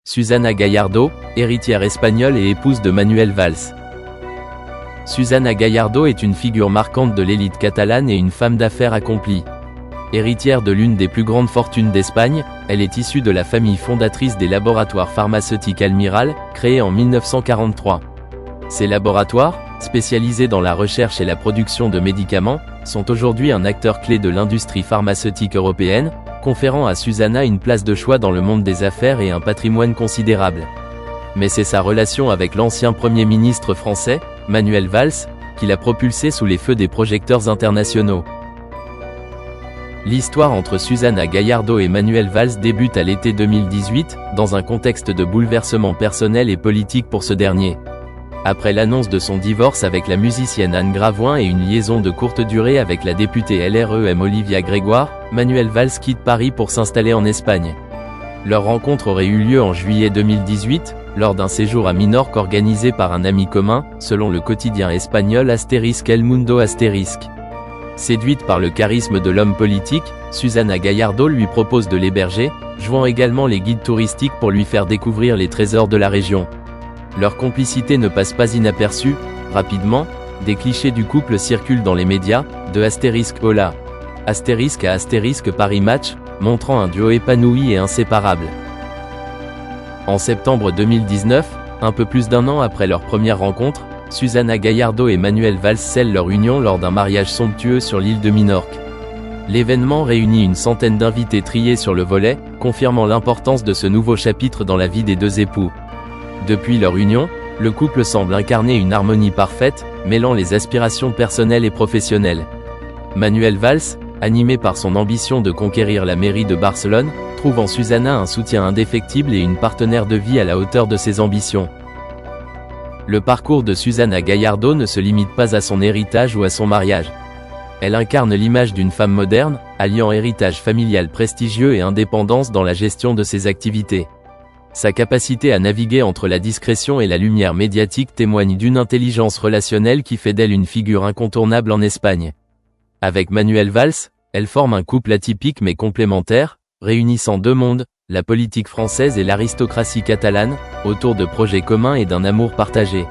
Susana Gallardo, héritière espagnole et épouse de Manuel Valls. Susana Gallardo est une figure marquante de l'élite catalane et une femme d'affaires accomplie. Héritière de l'une des plus grandes fortunes d'Espagne, elle est issue de la famille fondatrice des laboratoires pharmaceutiques Almirall, créés en 1943. Ces laboratoires, spécialisés dans la recherche et la production de médicaments, sont aujourd'hui un acteur clé de l'industrie pharmaceutique européenne, conférant à Susana une place de choix dans le monde des affaires et un patrimoine considérable. Mais c'est sa relation avec l'ancien Premier ministre français, Manuel Valls, qui l'a propulsée sous les feux des projecteurs internationaux. L'histoire entre Susana Gallardo et Manuel Valls débute à l'été 2018, dans un contexte de bouleversement personnel et politique pour ce dernier. Après l'annonce de son divorce avec la musicienne Anne Gravoin et une liaison de courte durée avec la députée LREM Olivia Grégoire, Manuel Valls quitte Paris pour s'installer en Espagne. Leur rencontre aurait eu lieu en juillet 2018, lors d'un séjour à Minorque organisé par un ami commun, selon le quotidien espagnol *El Mundo*. Séduite par le charisme de l'homme politique, Susana Gallardo lui propose de l'héberger, jouant également les guides touristiques pour lui faire découvrir les trésors de la région. Leur complicité ne passe pas inaperçue. Rapidement, des clichés du couple circulent dans les médias, de *Hola* à *Paris Match, montrant un duo épanoui et inséparable. En septembre 2019, un peu plus d'un an après leur première rencontre, Susana Gallardo et Manuel Valls scellent leur union lors d'un mariage somptueux sur l'île de Minorque. L'événement réunit une centaine d'invités triés sur le volet, confirmant l'importance de ce nouveau chapitre dans la vie des deux époux. Depuis leur union, le couple semble incarner une harmonie parfaite, mêlant les aspirations personnelles et professionnelles. Manuel Valls, animé par son ambition de conquérir la mairie de Barcelone, trouve en Susana un soutien indéfectible et une partenaire de vie à la hauteur de ses ambitions. Le parcours de Susana Gallardo ne se limite pas à son héritage ou à son mariage. Elle incarne l'image d'une femme moderne, alliant héritage familial prestigieux et indépendance dans la gestion de ses activités. Sa capacité à naviguer entre la discrétion et la lumière médiatique témoigne d'une intelligence relationnelle qui fait d'elle une figure incontournable en Espagne. Avec Manuel Valls, elle forme un couple atypique mais complémentaire, réunissant deux mondes, la politique française et l'aristocratie catalane, autour de projets communs et d'un amour partagé.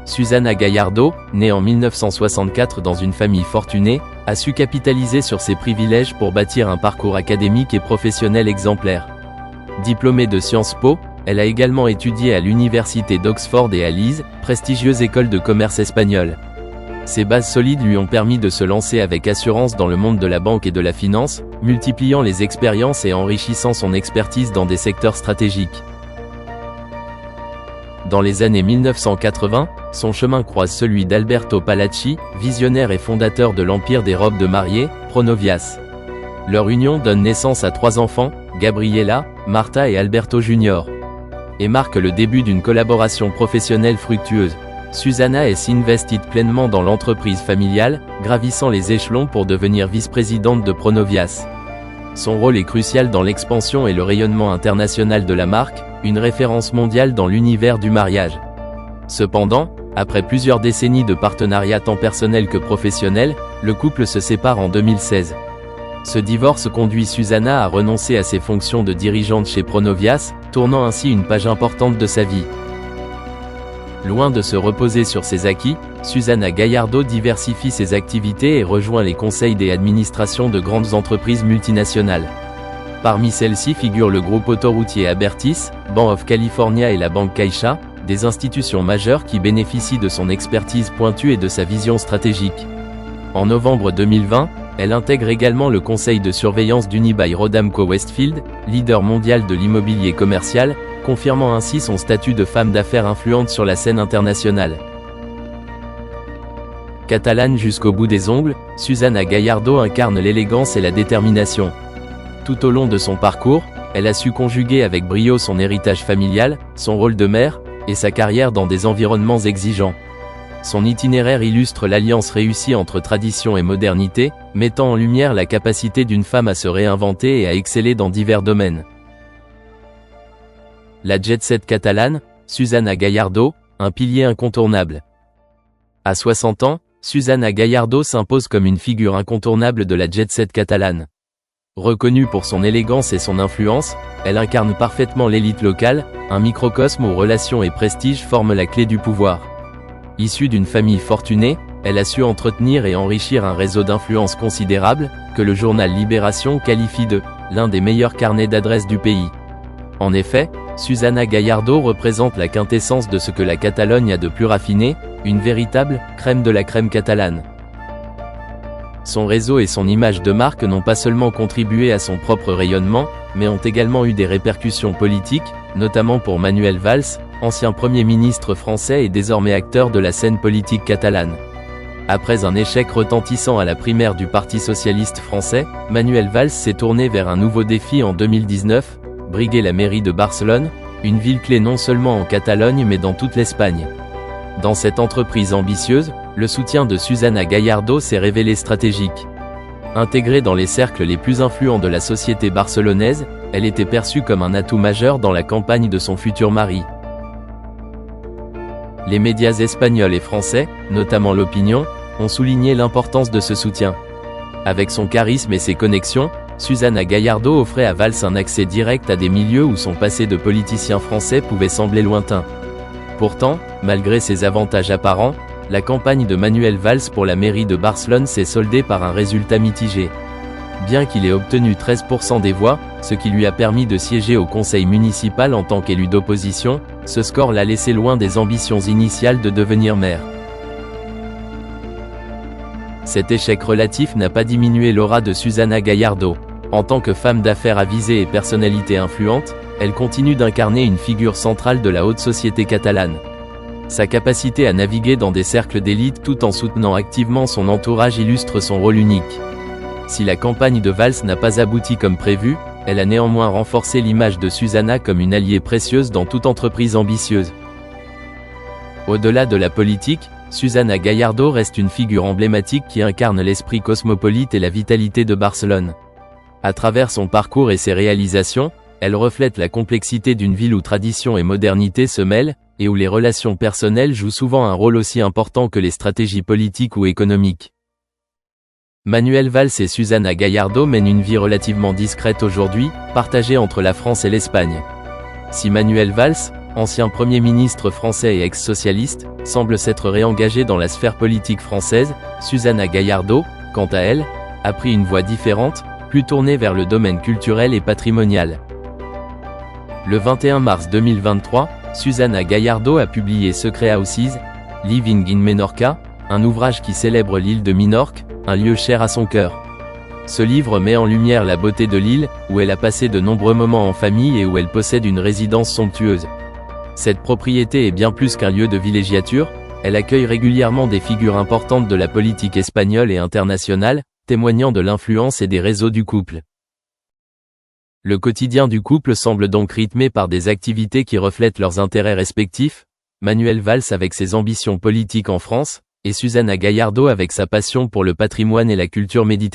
Susana Gallardo, née en 1964 dans une famille fortunée, a su capitaliser sur ses privilèges pour bâtir un parcours académique et professionnel exemplaire. Diplômée de Sciences Po, elle a également étudié à l'université d'Oxford et à Leeds, prestigieuse école de commerce espagnole. Ses bases solides lui ont permis de se lancer avec assurance dans le monde de la banque et de la finance, multipliant les expériences et enrichissant son expertise dans des secteurs stratégiques. Dans les années 1980, son chemin croise celui d'Alberto Palacci, visionnaire et fondateur de l'empire des robes de mariée, Pronovias. Leur union donne naissance à 3 enfants, Gabriela, Marta et Alberto Jr. et marque le début d'une collaboration professionnelle fructueuse. Susana s'investit pleinement dans l'entreprise familiale, gravissant les échelons pour devenir vice-présidente de Pronovias. Son rôle est crucial dans l'expansion et le rayonnement international de la marque, une référence mondiale dans l'univers du mariage. Cependant, après plusieurs décennies de partenariat tant personnel que professionnel, le couple se sépare en 2016. Ce divorce conduit Susana à renoncer à ses fonctions de dirigeante chez Pronovias, tournant ainsi une page importante de sa vie. Loin de se reposer sur ses acquis, Susana Gallardo diversifie ses activités et rejoint les conseils et administrations de grandes entreprises multinationales. Parmi celles-ci figurent le groupe autoroutier Abertis, Bank of California et la Banque Caixa, des institutions majeures qui bénéficient de son expertise pointue et de sa vision stratégique. En novembre 2020, elle intègre également le conseil de surveillance d'Unibail-Rodamco-Westfield, leader mondial de l'immobilier commercial, confirmant ainsi son statut de femme d'affaires influente sur la scène internationale. Catalane jusqu'au bout des ongles, Susana Gallardo incarne l'élégance et la détermination. Tout au long de son parcours, elle a su conjuguer avec brio son héritage familial, son rôle de mère, et sa carrière dans des environnements exigeants. Son itinéraire illustre l'alliance réussie entre tradition et modernité, mettant en lumière la capacité d'une femme à se réinventer et à exceller dans divers domaines. La jet-set catalane, Susana Gallardo, un pilier incontournable. À 60 ans, Susana Gallardo s'impose comme une figure incontournable de la jet-set catalane. Reconnue pour son élégance et son influence, elle incarne parfaitement l'élite locale, un microcosme où relations et prestige forment la clé du pouvoir. Issue d'une famille fortunée, elle a su entretenir et enrichir un réseau d'influence considérable, que le journal Libération qualifie de « l'un des meilleurs carnets d'adresses du pays ». En effet, Susana Gallardo représente la quintessence de ce que la Catalogne a de plus raffiné, une véritable « crème de la crème catalane ». Son réseau et son image de marque n'ont pas seulement contribué à son propre rayonnement, mais ont également eu des répercussions politiques, notamment pour Manuel Valls, ancien Premier ministre français et désormais acteur de la scène politique catalane. Après un échec retentissant à la primaire du Parti socialiste français, Manuel Valls s'est tourné vers un nouveau défi en 2019, briguer la mairie de Barcelone, une ville clé non seulement en Catalogne mais dans toute l'Espagne. Dans cette entreprise ambitieuse, le soutien de Susana Gallardo s'est révélé stratégique. Intégrée dans les cercles les plus influents de la société barcelonaise, elle était perçue comme un atout majeur dans la campagne de son futur mari. Les médias espagnols et français, notamment l'Opinion, ont souligné l'importance de ce soutien. Avec son charisme et ses connexions, Susana Gallardo offrait à Valls un accès direct à des milieux où son passé de politicien français pouvait sembler lointain. Pourtant, malgré ses avantages apparents, la campagne de Manuel Valls pour la mairie de Barcelone s'est soldée par un résultat mitigé. Bien qu'il ait obtenu 13% des voix, ce qui lui a permis de siéger au conseil municipal en tant qu'élu d'opposition, ce score l'a laissé loin des ambitions initiales de devenir maire. Cet échec relatif n'a pas diminué l'aura de Susana Gallardo. En tant que femme d'affaires avisée et personnalité influente, elle continue d'incarner une figure centrale de la haute société catalane. Sa capacité à naviguer dans des cercles d'élite tout en soutenant activement son entourage illustre son rôle unique. Si la campagne de Valls n'a pas abouti comme prévu, elle a néanmoins renforcé l'image de Susana comme une alliée précieuse dans toute entreprise ambitieuse. Au-delà de la politique, Susana Gallardo reste une figure emblématique qui incarne l'esprit cosmopolite et la vitalité de Barcelone. À travers son parcours et ses réalisations, elle reflète la complexité d'une ville où tradition et modernité se mêlent, et où les relations personnelles jouent souvent un rôle aussi important que les stratégies politiques ou économiques. Manuel Valls et Susana Gallardo mènent une vie relativement discrète aujourd'hui, partagée entre la France et l'Espagne. Si Manuel Valls, ancien Premier ministre français et ex-socialiste, semble s'être réengagé dans la sphère politique française, Susana Gallardo, quant à elle, a pris une voie différente, plus tournée vers le domaine culturel et patrimonial. Le 21 mars 2023, Susana Gallardo a publié Secret Houses, Living in Menorca, un ouvrage qui célèbre l'île de Minorque, un lieu cher à son cœur. Ce livre met en lumière la beauté de l'île, où elle a passé de nombreux moments en famille et où elle possède une résidence somptueuse. Cette propriété est bien plus qu'un lieu de villégiature, elle accueille régulièrement des figures importantes de la politique espagnole et internationale, témoignant de l'influence et des réseaux du couple. Le quotidien du couple semble donc rythmé par des activités qui reflètent leurs intérêts respectifs, Manuel Valls avec ses ambitions politiques en France, et Susana Gallardo avec sa passion pour le patrimoine et la culture méditerranéenne.